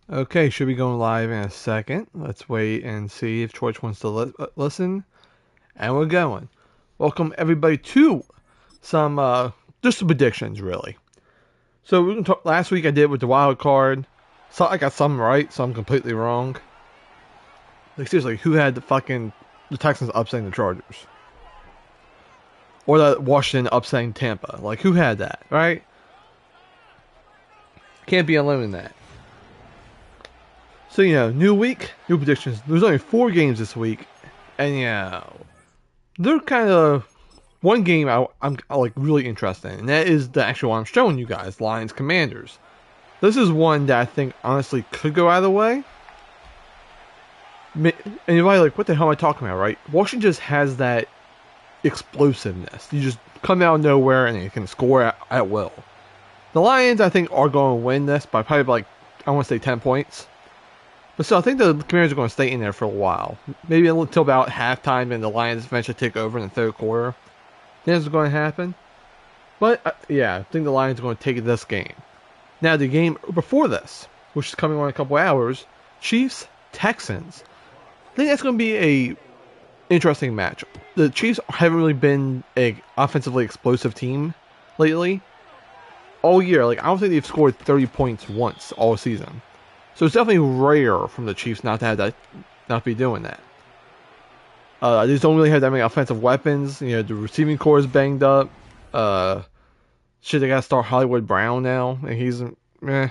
Okay, should be going live in a second. Let's wait and see if George wants to listen. And we're going. Welcome everybody to some just some predictions really. So we can talk. Last week I did with the wild card. So I got some right, some completely wrong. Like seriously, who had the Texans upsetting the Chargers? Or the Washington upsetting Tampa? Like who had that, right? Can't be alone in that. So new week, new predictions. There's only 4 games this week, and they're kind of one game I'm like really interested in, and that is the actual one I'm showing you guys, Lions Commanders. This is one that I think honestly could go either way. And you're probably like, what the hell am I talking about, right? Washington just has that explosiveness. You just come out of nowhere and you can score at will. The Lions, I think, are going to win this by probably like, I want to say 10 points. But still, I think the Commanders are going to stay in there for a while. Maybe until about halftime and the Lions eventually take over in the third quarter. This is going to happen. But, I think the Lions are going to take this game. Now, the game before this, which is coming on in a couple hours, Chiefs-Texans. I think that's going to be a interesting match. The Chiefs haven't really been an offensively explosive team lately. All year, I don't think they've scored 30 points once all season. So it's definitely rare from the Chiefs not to have that, not be doing that. They just don't really have that many offensive weapons. The receiving core is banged up. They gotta start Hollywood Brown now, and he's meh.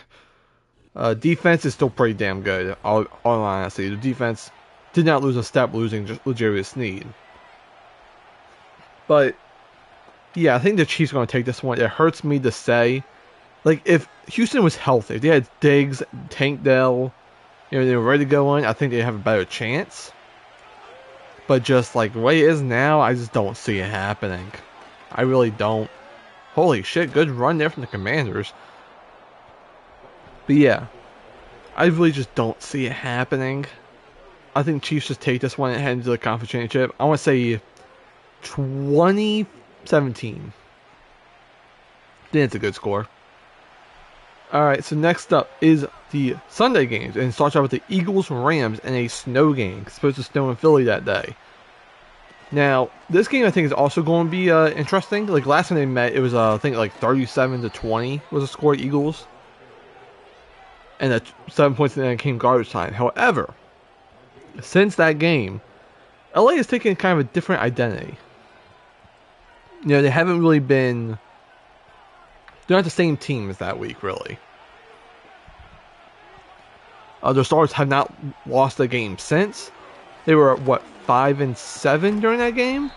Defense is still pretty damn good. All honesty, the defense did not lose a step losing just L'Jarius Sneed. But I think the Chiefs are going to take this one. It hurts me to say. If Houston was healthy, if they had Diggs, Tank Dell, they were ready to go in, I think they'd have a better chance. But just the way it is now, I just don't see it happening. I really don't. Holy shit, good run there from the Commanders. But I really just don't see it happening. I think Chiefs just take this one and head into the conference championship. I want to say 2017. I think it's a good score. Alright, so next up is the Sunday games, and it starts out with the Eagles-Rams in a snow game. It's supposed to snow in Philly that day. Now, this game I think is also going to be interesting. Last time they met, it was I think 37-20 was the score of Eagles. And at 7 points in the end came garbage time. However, since that game, LA has taken kind of a different identity. They haven't really been... They're not the same team as that week, really. Their stars have not lost a game since. They were, 5-7 during that game?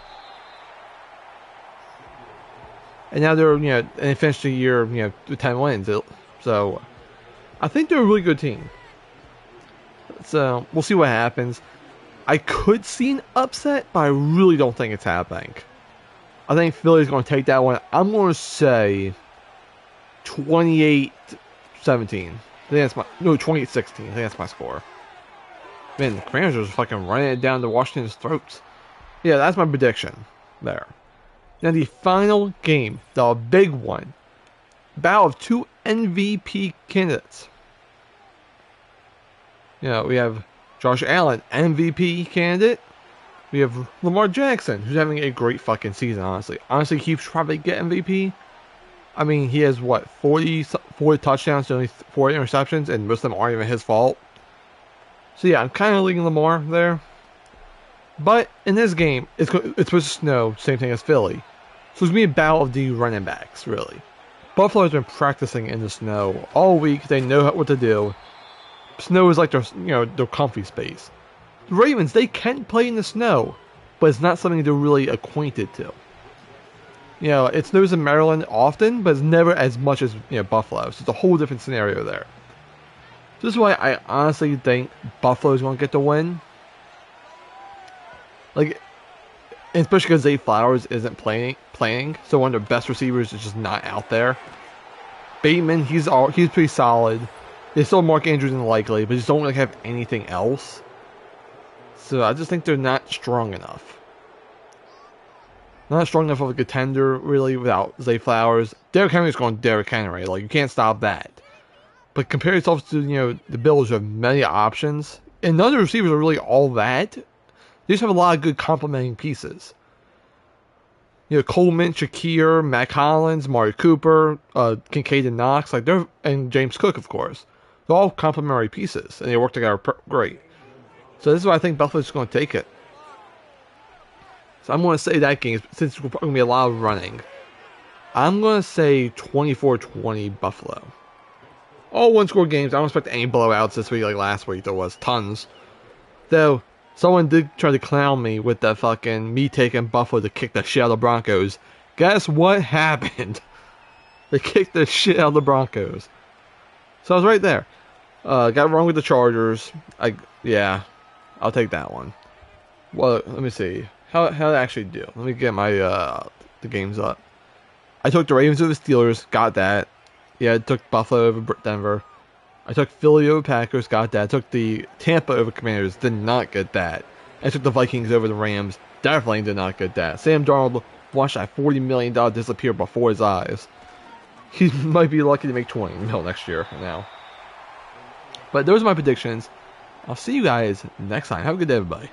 And now they're, and they finished the year, with 10 wins. So, I think they're a really good team. So, we'll see what happens. I could see an upset, but I really don't think it's happening. I think Philly's going to take that one. I'm going to say 28-17. I think that's 28-16. I think that's my score. Man, the Commanders are just fucking running it down to Washington's throats. Yeah, that's my prediction there. Now the final game, the big one. Battle of 2 MVP candidates. We have Josh Allen, MVP candidate. We have Lamar Jackson, who's having a great fucking season, honestly. Honestly, he should probably get MVP. I mean, he has, 40 touchdowns, only 4 interceptions, and most of them aren't even his fault. So I'm kind of leaning Lamar there. But in this game, it's supposed to snow, same thing as Philly. So it's going to be a battle of the running backs, really. Buffalo has been practicing in the snow all week. They know what to do. Snow is like their comfy space. The Ravens, they can play in the snow, but it's not something they're really acquainted to. It snows in Maryland often, but it's never as much as Buffalo. So it's a whole different scenario there. So this is why I honestly think Buffalo is going to get the win. Especially because Zay Flowers isn't playing, so one of their best receivers is just not out there. Bateman, he's pretty solid. They still have Mark Andrews in the likely, but just don't really have anything else. So I just think they're not strong enough. Not strong enough of a contender, really, without Zay Flowers. Derrick Henry's going Derrick Henry. You can't stop that. But compare yourself to, the Bills, who have many options. And none of the receivers are really all that. They just have a lot of good complementing pieces. Coleman, Shakir, Matt Collins, Mari Cooper, Kincaid and Knox, and James Cook, of course. They're all complementary pieces, and they work together great. So this is why I think Buffalo's going to take it. So I'm going to say that game, since there's probably going to be a lot of running, I'm going to say 24-20 Buffalo. All one-score games. I don't expect any blowouts this week like last week. There was tons. Though, someone did try to clown me with that fucking me taking Buffalo to kick the shit out of the Broncos. Guess what happened? They kicked the shit out of the Broncos. So I was right there. Got wrong with the Chargers. I'll take that one. Well, let me see. How did I actually do? Let me get my the games up. I took the Ravens over the Steelers. Got that. Yeah, I took Buffalo over Denver. I took Philly over Packers, got that. I took the Tampa over Commanders, did not get that. I took the Vikings over the Rams, definitely did not get that. Sam Darnold watched that $40 million disappear before his eyes. He might be lucky to make $20 million next year now. But those are my predictions. I'll see you guys next time. Have a good day, everybody.